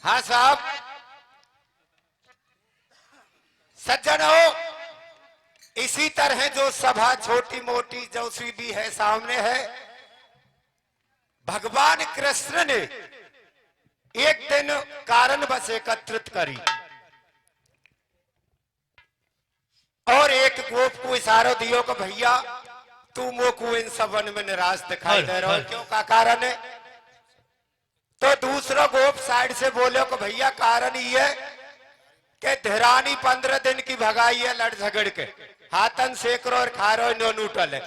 हाँ साहब, सज्जन हो, इसी तरह जो सभा छोटी मोटी जो सी भी है सामने है, भगवान कृष्ण ने एक दिन कारण बस एकत्रित करी और एक गोप को इशारा दियो कि भैया तू मोकू इन सब वन में निराश दिखाई दे रहा है, क्यों का कारण है? तो दूसरा गोप साइड से बोलो कि भैया कारण ये है कि धीरानी 15 दिन की भगाई है लड़ झगड़ के, हाथन सेकरो और खारो नो नूटल है।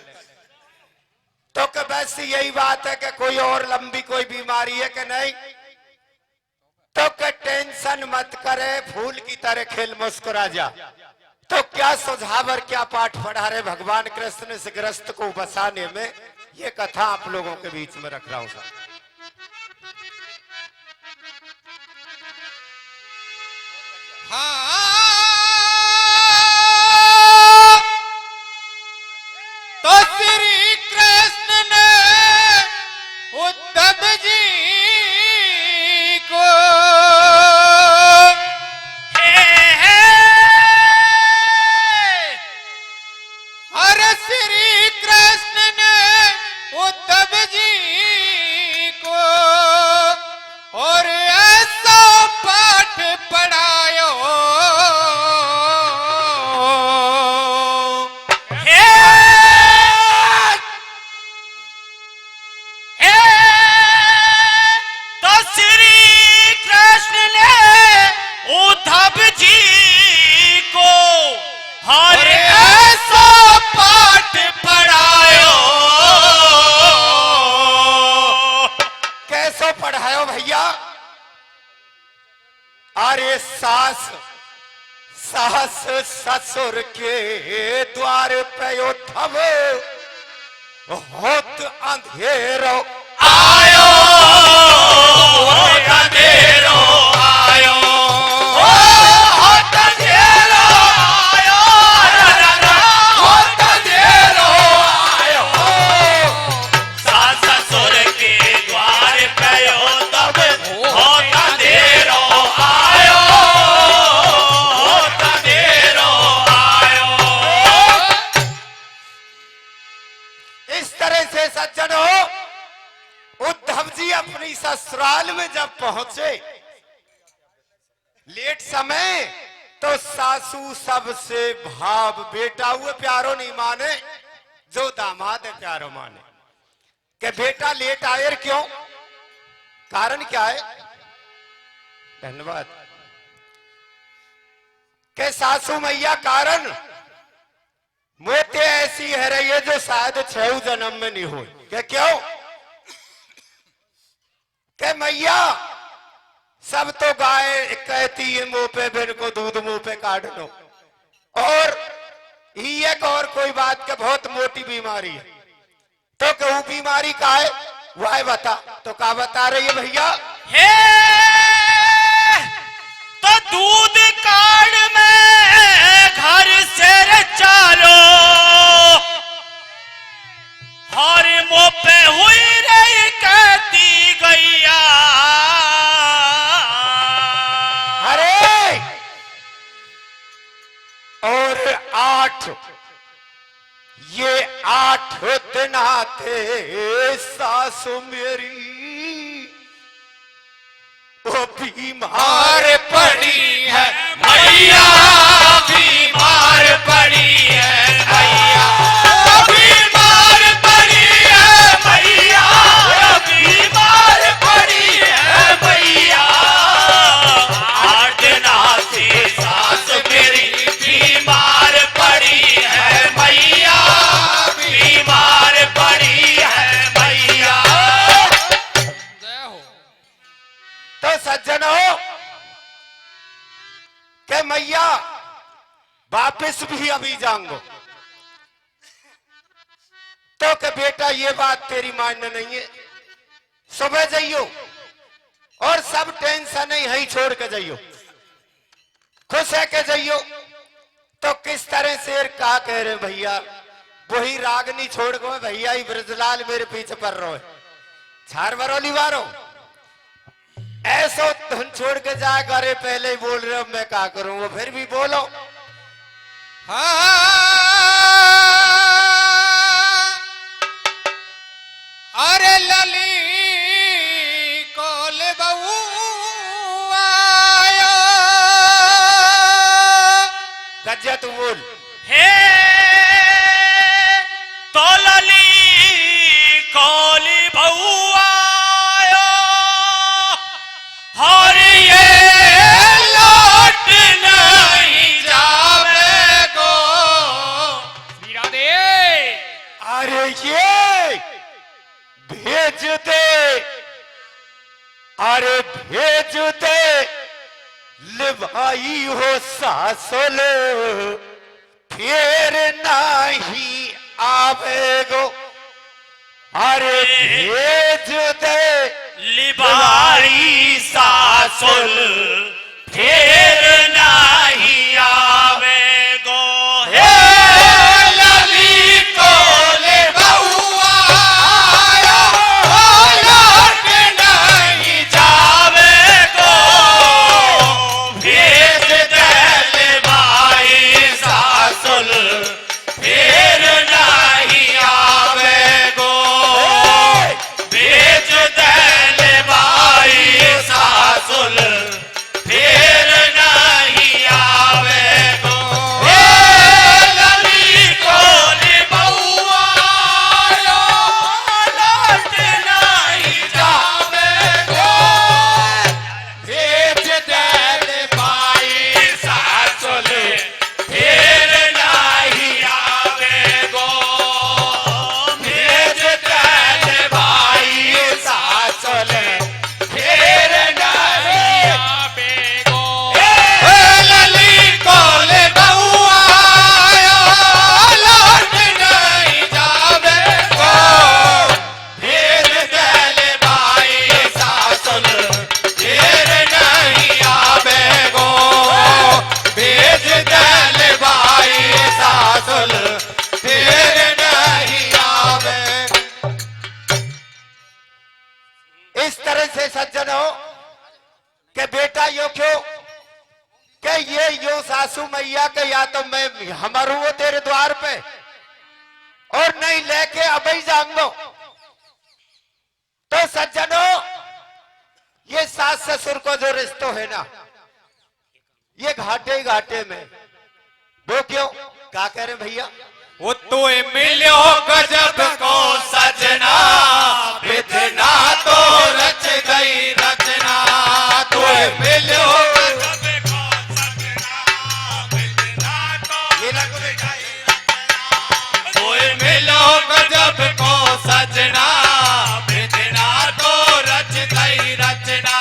तो कि बस यही बात है कि कोई और लंबी कोई बीमारी है कि नहीं? तो कि टेंशन मत करे, फूल की तरह खिल मुस्कुरा जा। तो क्या सुझाव और क्या पाठ पढ़ा रहे भगवान कृष्ण इस ग्रस्त को बसाने में, ये कथा आप लोगों के बीच में रख रहा हूं साहब। तो श्री कृष्ण ने उद्धव जी को अरे श्री कृष्ण ने उद्धव जी को और ऐसा पाठ पढ़ायो उद्धव जी को हर ऐसा पाठ पढ़ायो। कैसो पढ़ायो भैया? अरे सास ससुर के द्वार पे उद्धव होत अंधेरो आयो, अंधेरो आयो, अपनी ससुराल में जब पहुंचे लेट समय, तो सासू सबसे भाव बेटा हुए प्यारो नहीं माने, जो दामाद है प्यारो माने। कि बेटा लेट आए क्यों, कारण क्या है? धन्यवाद। के सासू मैया कारण मोते ऐसी है रही है जो शायद 6 जन्म में नहीं हुई। क्या क्यों? के मैया सब तो गाय कहती है मुंह पे बिन को दूध मुंह पे काट लो, और ये और कोई बात के बहुत मोटी बीमारी है। तो क्या बीमारी का है वह बता, तो क्या बता रही है भैया? हे तो दूध काढ़ में घर से चालो, हर मुंह पे हुई रही कहती गैया। अरे और 8 दिन आते सासु मेरी वो बीमार पड़ी है मैया, बीमार पड़ी है मैया, बीमार पड़ी है मैया, बीमार पड़ी है मैया। 8 दिन से सास मेरी बीमार पड़ी है मैया, बीमार पड़ी है मैया। तो सज्जनों के मैया वापिस भी अभी जाऊंगो, तो के बेटा ये बात तेरी मान्य नहीं है, सुबह जाइयो और सब टेंशन नहीं है छोड़ के जाइयो, खुश है के जाइयो। तो किस तरह शेर का कह रहे भैया, वही रागनी छोड़ गो भैया, ही ब्रजलाल मेरे पीछे पड़ रहे, छार बरोली वारो ऐसो धुन छोड़ के जाए घरे पहले ही बोल रहे हो मैं क्या करूं वो फिर भी बोलो अरे लली कोल बहू आयो सज्जा तू बोल हे तो लली कोली बउआ हर ये लौट नहीं जावे को मीरा दे अरे ये भेज दे अरे भेज दे लिभाई हो सासुल फिर नहीं आवेगो अरे भेज दे लिबाई सासुल फिर नहीं आवे गो हे लली कोले बउआ लौट नहीं जावे गो भेज दे लिबाई सासुल फिर नहीं आवे गो भेज दे लिबाई सासुल फिर नहीं आवे गो हे लली कोली बउआ लौट नहीं जावे गो भेज दे लिबाई सासुल फिर नहीं आवे गो भेज दे लिबाई सासुल फिर नहीं आवे गो हे लली कोले बउआ लौट नहीं जावे गो भेज दे लिबाई सासुल फिर नहीं आवे गो भेज दे लिबाई सासुल फिर नहीं आवे इस तरह से सज्जन हो कि बेटा यो क्यों कि ये यो सासू मैया के या तो मैं हमारू वो तेरे द्वार पे और नहीं लेके अब ही जाऊंगा तो सज्जनों ये सास ससुर को जो रिश्तो है ना ये घाटे घाटे में वो क्यों क्या कह रहे भैया वो तो मिलो गजब को सजना विधना तो रच गई रचना तो मिलो मिलो गजब को सजना विधना तो रच गई रचना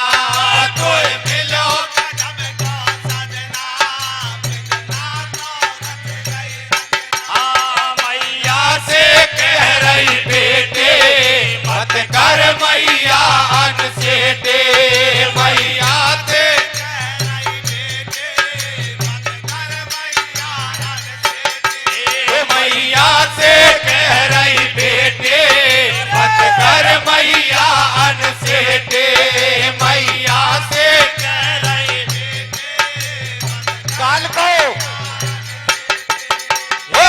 तो मिलो गजब को सजना विधना तो रच गई मैया से कह रही बेटे मत कर मैया अनसेटे मैया से कह रही बेटे मत कर मैया अनसेटे मैया से कह रही बेटे मत कर मैया अनसेटे मैया से कह रही बेटे काल को ओ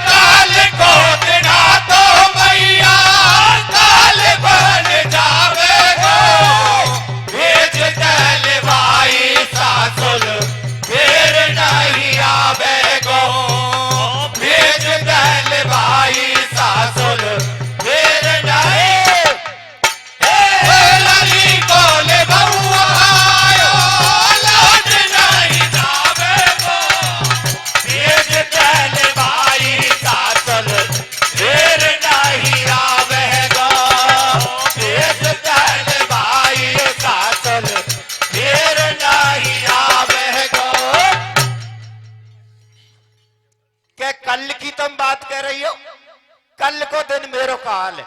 काल को दिना तो मैया काल बन जावे गो भेज दल भाई सासुल फिर नहीं आवे गो भेज दल भाई सासुल फिर नहीं लली कोले बउआ लौट नहीं जावे गो भेज दल भाई सासुल फिर नहीं आवे गो भेज दल भाई सासुल फिर नहीं आवे गो कि कल की तुम बात कर रही हो कल को दिन मेरो काल है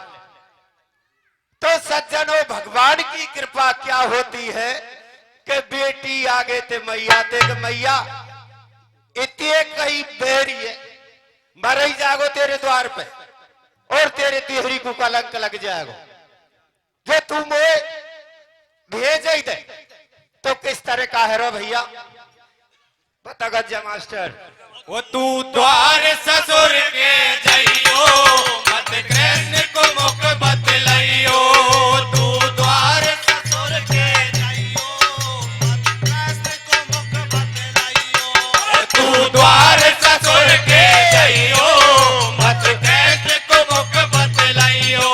तो सज्जनों भगवान की कृपा क्या होती है कि बेटी आगे ते मैया ते कि मैया इतने कई बेरी है मर ही जागो तेरे द्वार पे और तेरे तिहरी को कलंक लग जाएगा जो तू मोए भेज ही दे तो का है रो भैया, बता गज्जा मास्टर। वो तू द्वार ससुर के जइयो मत कृष्ण को मुख बतलइयो। तू द्वार ससुर के जइयो मत कृष्ण को मुख बतलइयो। तू द्वार ससुर के जइयो मत कृष्ण को मुख बतलइयो।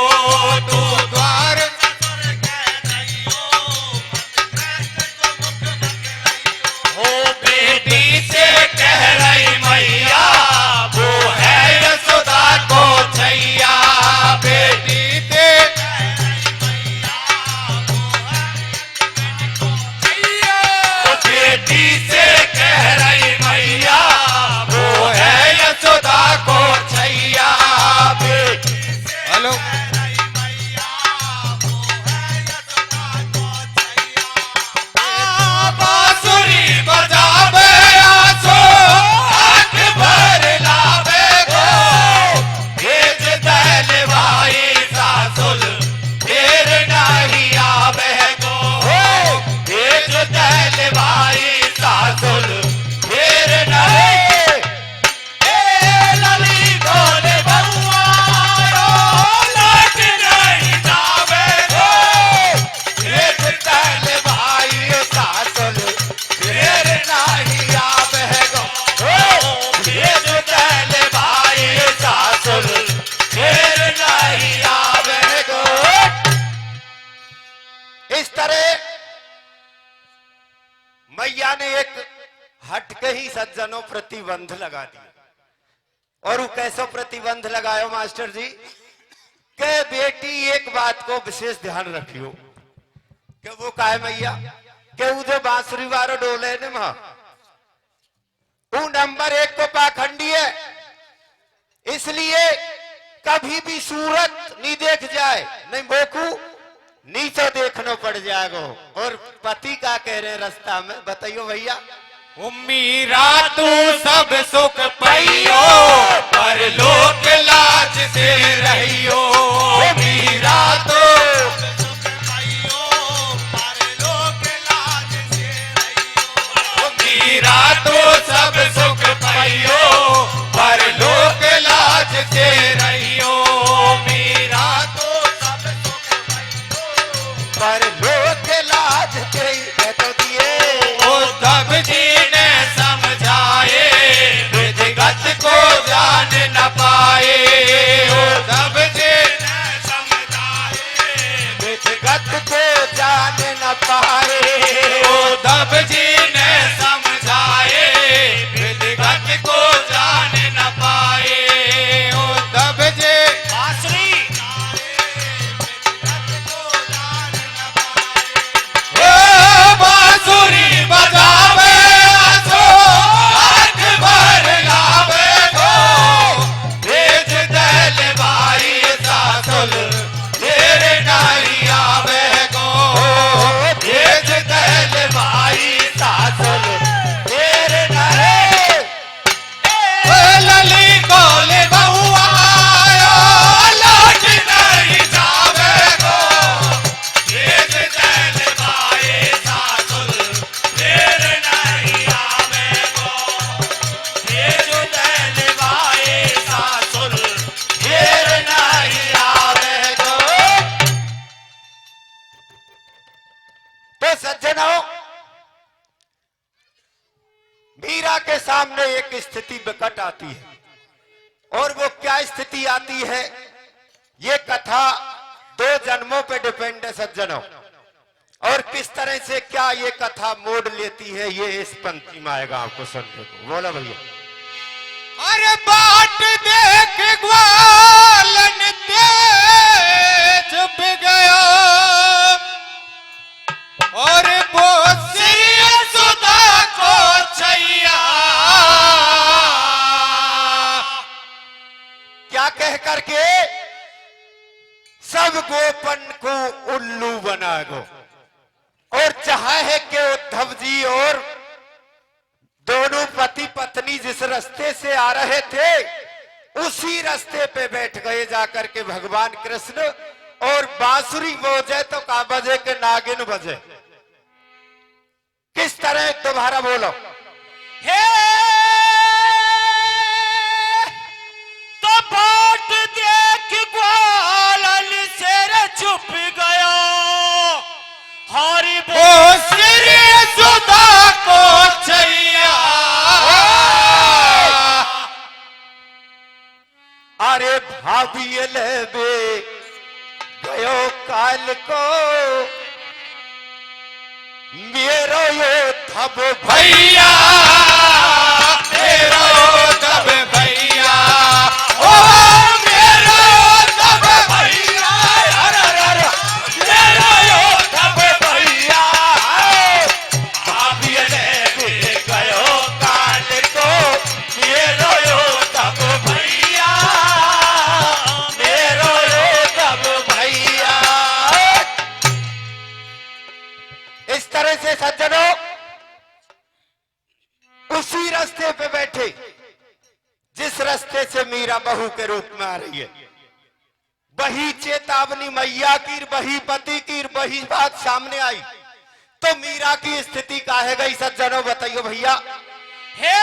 तू द्वार ससुर के जइयो मत कृष्ण को मुख बतलइयो। ओ बेटी से कह रही मैया वो है यशोदा को छैया। बेटी से कह रही मैया वो है छैया। बेटी से कह रही मैया वो है यशोदा को छैया। हेलो बांसुरी बजावे आसो आंख भर लावे गो। भेज दल भाई सासुल फिर नहीं आवे गो। भेज दल भाई सासुल फिर नहीं। ए लली बोले बउआ लौट नहीं जावे गो। भेज दल भाई सासुल फिर नहीं आवे गो। भेज दल भाई सासुल फिर नहीं आवे गो। इस तरह मैया ने एक हटके ही सज्जनों प्रतिबंध लगा दिया। और वो कैसे प्रतिबंध लगायो मास्टर जी के बेटी एक बात को विशेष ध्यान रखियो कि वो का है मैया के उधर बांसुरी वारो डोले ने मां वो नंबर 1 को पाखंडी है, इसलिए कभी भी सूरत नहीं देख जाए नहीं मोकू नीचे देखना पड़ जाएगा। और पति का कह रहे रास्ता में बताइयो भैया। मीरा तू सब सुख पाइयो पर लोक लाज से रहियो। मीरा तो सुख पाइयो पर लोक लाज से रहियो। मीरा तो सब सुख पाइयो पर लोक लाज से रहियो। मीरा तो सब सुख पाइयो पर लोग लाज के तो दिए। उद्धव जी ने समझाए विधिगत को जान न पाए। उद्धव जी ने समझाए विधिगत को जान न पाए। उद्धव जी ने समझाए विधिगत को जान न पाए। उद्धव जी बांसुरी बांसुरी बजावे आसो आंख भर लावे गो। भेज दल भाई सासुल फिर नहीं आवे गो। भेज दल भाई सासुल फिर नहीं। लली कोले बउआ लौट नहीं जावे गो। भेज दल भाई सासुल फिर नहीं आवे गो। भेज दल भाई सासुल फिर नहीं आवे गो। तो सज्जनों मीरा के सामने एक स्थिति विकट आती है। और वो क्या स्थिति आती है ये कथा 2 जन्मों पे डिपेंड है सज्जनों। और किस तरह से क्या ये कथा मोड़ लेती है ये इस पंक्ति में आएगा आपको सुनने को। बोला भैया। अरे बाट देख ग्वालन तेज पे गया और वो सुधा को छैया। क्या कह करके सब गोपन को उल्लू बना गो। और चाहा है कि उद्धव जी और दोनों पति पत्नी जिस रास्ते से आ रहे थे उसी रास्ते पे बैठ गए जाकर के भगवान कृष्ण। और बांसुरी बजे तो का बजे के नागिन बजे। किस तरह तुम्हारा बोलो। हे तो बाट देख ग्वालन शेर चुप गया, हरी ओ श्री सुधा को छैया। अरे भाभी लेबे गयो काल को, मेरो ये थब भैया मेरो तब भैया, ओ मेरो तब भैया, मेरा यो तब भैया, भाभी लेबे गयो काल को, मेरो यो तब भैया, मेरो ये थब भैया। इस तरह से सज्जनों उसी रास्ते पे बैठे जिस रास्ते से मीरा बहू के रूप में आ रही है, वही चेतावनी मैया की, वही पति की, वही बात सामने आई, तो मीरा की स्थिति काहे गई सज्जनों बताइयो भैया। हे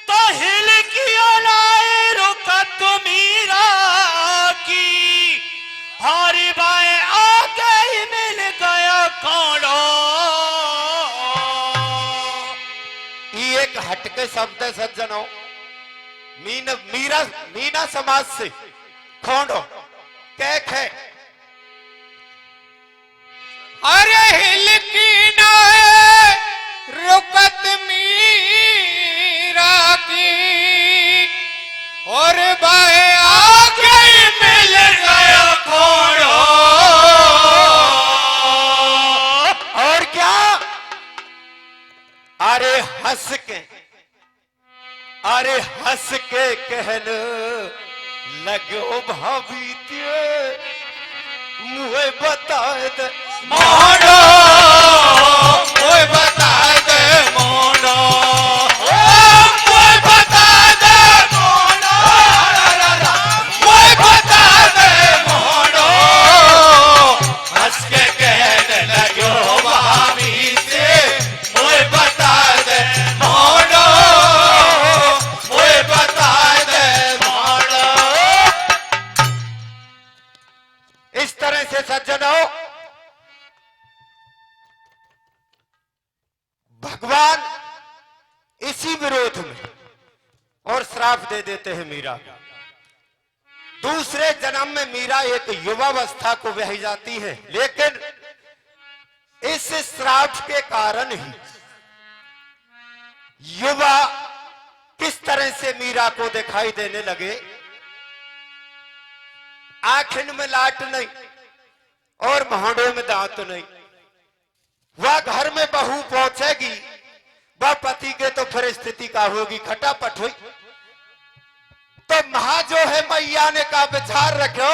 तो हिल किया लाए रुकत मीरा की, हरी बाएं आ गई मिल गया कांडो। ये एक हटके शब्द है सज्जनों, मीना समाज से खोंडो कैक है। अरे हिलकी नाए रुकत मीरा की, और बाएं आ गई मिल गया खोड़ो। और क्या, अरे हंस के कहने लगो भाभी ते मुझे बता दे मोड़ो कोई बता दे मोड़ो, कोई बता दे मोड़ो, कोई बता दे मोड़ो। हंस के कहने लगो भाभी से, कोई बता दे मोड़ो, कोई बता दे मोड़ो। इस तरह से सज्जनों भगवान इसी विरोध में और श्राप दे देते हैं मीरा। दूसरे जन्म में मीरा एक युवावस्था को बह जाती है, लेकिन इस श्राप के कारण ही युवा किस तरह से मीरा को दिखाई देने लगे। आंखन में लाट नहीं और मोहड़े में दांत नहीं। वह घर में बहू पहुंचेगी, वह पति के तो फिर स्थिति का होगी खटापट हुई। तो महा जो है मैया ने का विचार रखो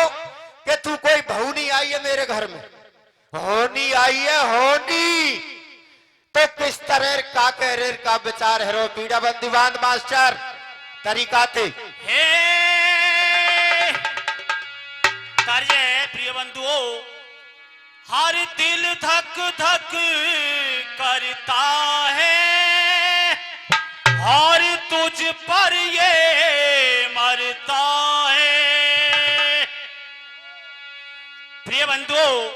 कि तू कोई बहू नहीं आई है मेरे घर में, होनी आई है होनी। तो किस तरह का कैरियर का विचार है रो पीड़ा बंदीवान मास्टर तरीका थे। हे तारिये प्रिय बंधुओं, हर दिल धक धक करता है और तुझ पर ये मरता है। प्रिय बंधुओं,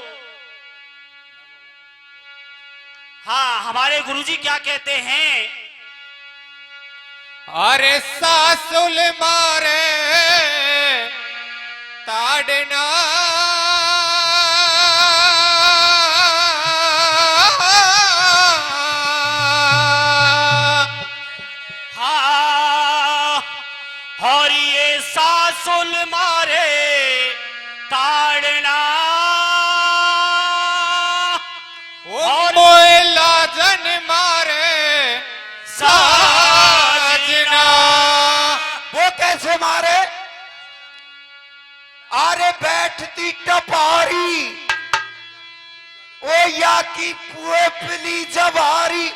हाँ हमारे गुरुजी क्या कहते हैं, अरे सासुल मारे ताड़ना, हाँ और ये सासुल मारे ताड़ना, और मोए लाजन मारे साजना। वो कैसे मारे, अरे बैठती टपारी ओ या की पुएपली जवारी,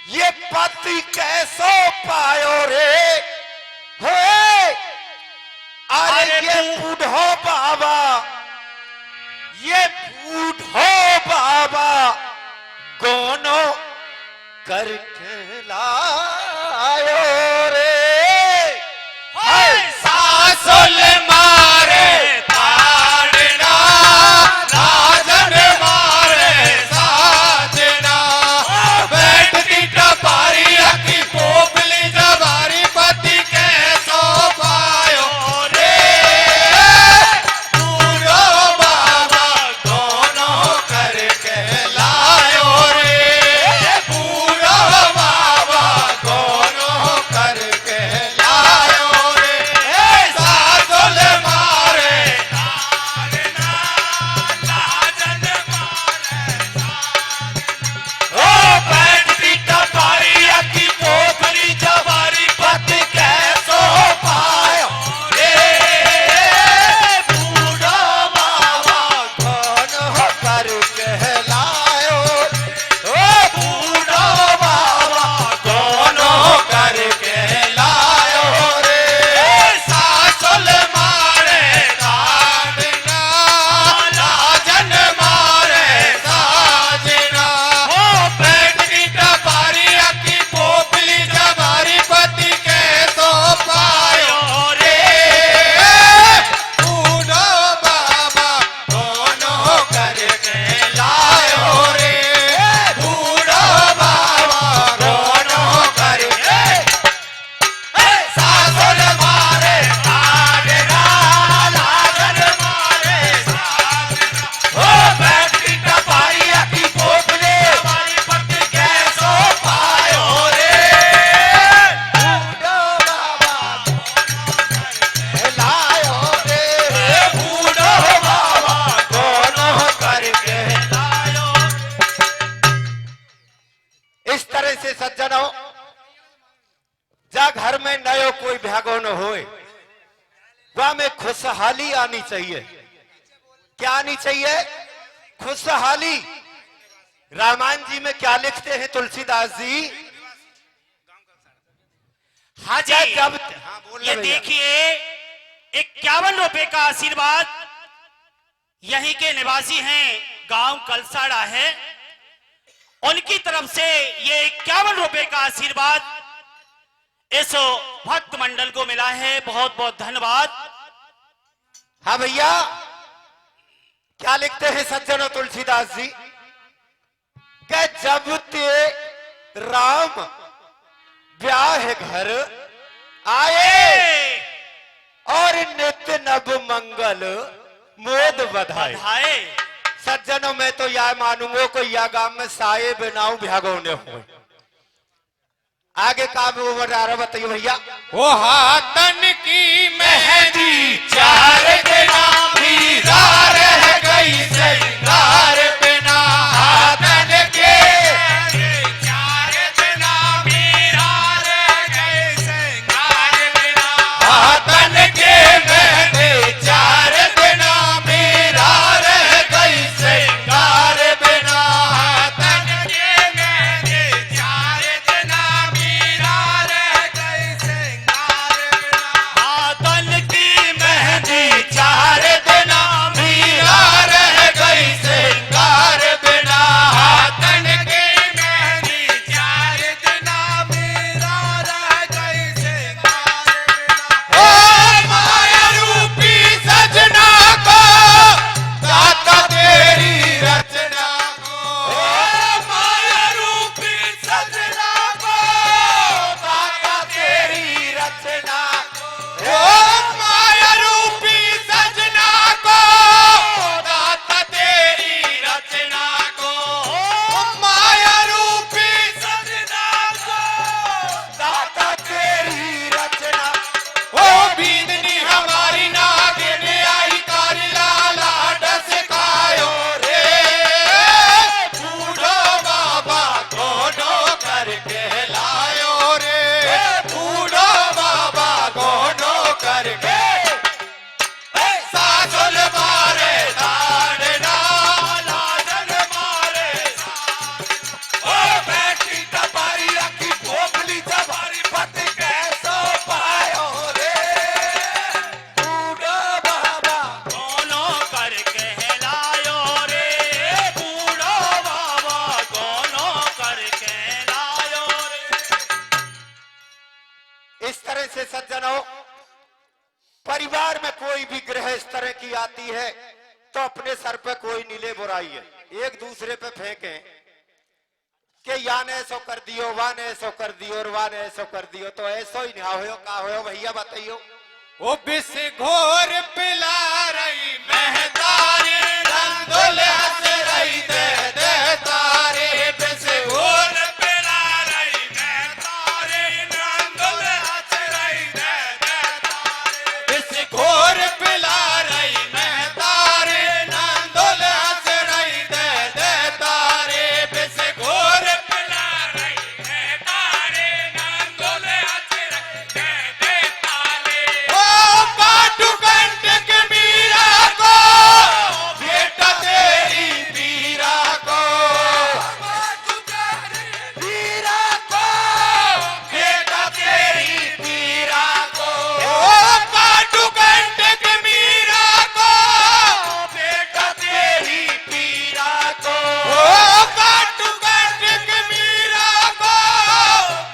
ये पति कैसो पायो रे हो। अरे ये बूढ़ो बाबा, ये बूढ़ो बाबा करके लायो रे सासुल मारे ताड़ना राजन मारे साजना बैठती टपारी अखी पोपली जवारी पति के सो पायो रे पूरो बाबा दोनों करके लायो रे पूरो बाबा दोनों करके लायो रे सासुल मारे ओ बैठती टपारी अखी पोपली जवारी पति कैसो पायो बूढ़ा बाबा दोनों करके लायो ओ बूढ़ा बाबा दोनों करके लायो रे सासुल मारे ताड़ना राजन मारे साजना बैठती टपारी अखी पोपली जवारी पति के सो पायो रे बूढ़ो बाबा दोनों करके लायो रे बूढ़ो बाबा दोनों करके सासुल मारे ताड़ना राजन मारे ओ बैठती टपारी अखी पोपली जवारी पति कैसो पायो बूढ़ा बाबा लायो रे बूढ़ो बाबा दोनों करके लायो। इस तरह से सज्जनों जा घर में नयो कोई भ्यागो न होए वह में खुशहाली आनी चाहिए। क्या आनी चाहिए? खुशहाली। रामायण जी में क्या लिखते हैं तुलसीदास जी? हाँ जी, जब ये देखिए 51 रुपए का आशीर्वाद यहीं के निवासी हैं, गांव कलसाड़ा है, उनकी तरफ से ये 51 रुपए का आशीर्वाद इस भक्त मंडल को मिला है। बहुत बहुत धन्यवाद। हाँ भैया, क्या लिखते हैं सज्जनों तुलसीदास जी? कि जब ते राम ब्याह घर आए और नित्य नव मंगल मोद बधाए। हाय सज्जनों में तो यह मानूंगो को या गांव में साये बिनाऊ भ्यागो ने हो। आगे का वो बता रहा बताइए भैया। वो हाथन की मेहंदी चार बिना मीरा रह गई सिंगार बिना हाथन के चार बिना मीरा रह गई सिंगार बिना हाथन के मेहंदी चार बिना मीरा रह गई सिंगार बिना हाथन के मेहंदी चार बिना मीरा रह गई सिंगार बिना हाथन की मेहंदी चार मीरा रह गई सुने सज्जनों, परिवार में कोई भी ग्रह इस तरह की आती है तो अपने सर पे कोई नीले बुराई है, एक दूसरे पे फेंके कि या ने ऐसो कर दियो, वाह ने ऐसो कर दियो और वाह ने ऐसो कर दियो, तो ऐसो ही ना हो का हो भैया बताइयो। वो बिस घोर पिला रही महतारी रंगोल हंस रही दे दे तारे बिस घोर पिला रही महतारी रंगोल हंस रही दे दे तारे बिस घोर पिला रही महतारी रंगोल हंस रही दे दे तारे बिस घोर पिला रही महतारी रंगोल हंस रही दे दे तारे ओ काटू कंटक मीरा को बेटा तेरी पीरा को काटू तेरी पीरा को बेटा तेरी पीरा को ओ काटू कंटक मीरा को बेटा तेरी पीरा को ओ काटू कंटक मीरा को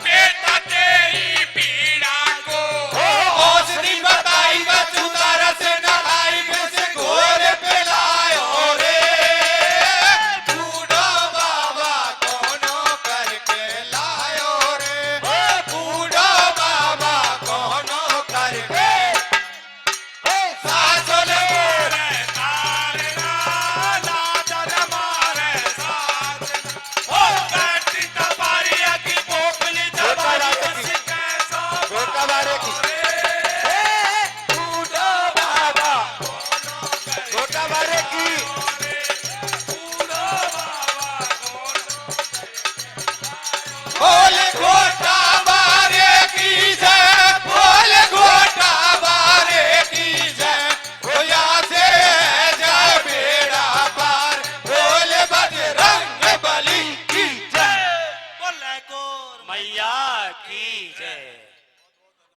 बेटा तेरी पीरा को ओ औसरी बताई बचू तरस नहाई बिस घोर पिलायो रे बूढ़ो बाबा कोनो करके लायो रे ओ बूढ़ो बाबा कोनो करके सासुल रे तारे ना जन मारे साथ ओ काटी तबारिया की पोखली जबारी बस कैसा गोटा बारे की बूढ़ो बाबा गोटा बारे की बोल घोटा बारे की जय बोल घोटा बारे की जय होया से जय बेड़ा पार बोल बजरंग बली की जय मैया की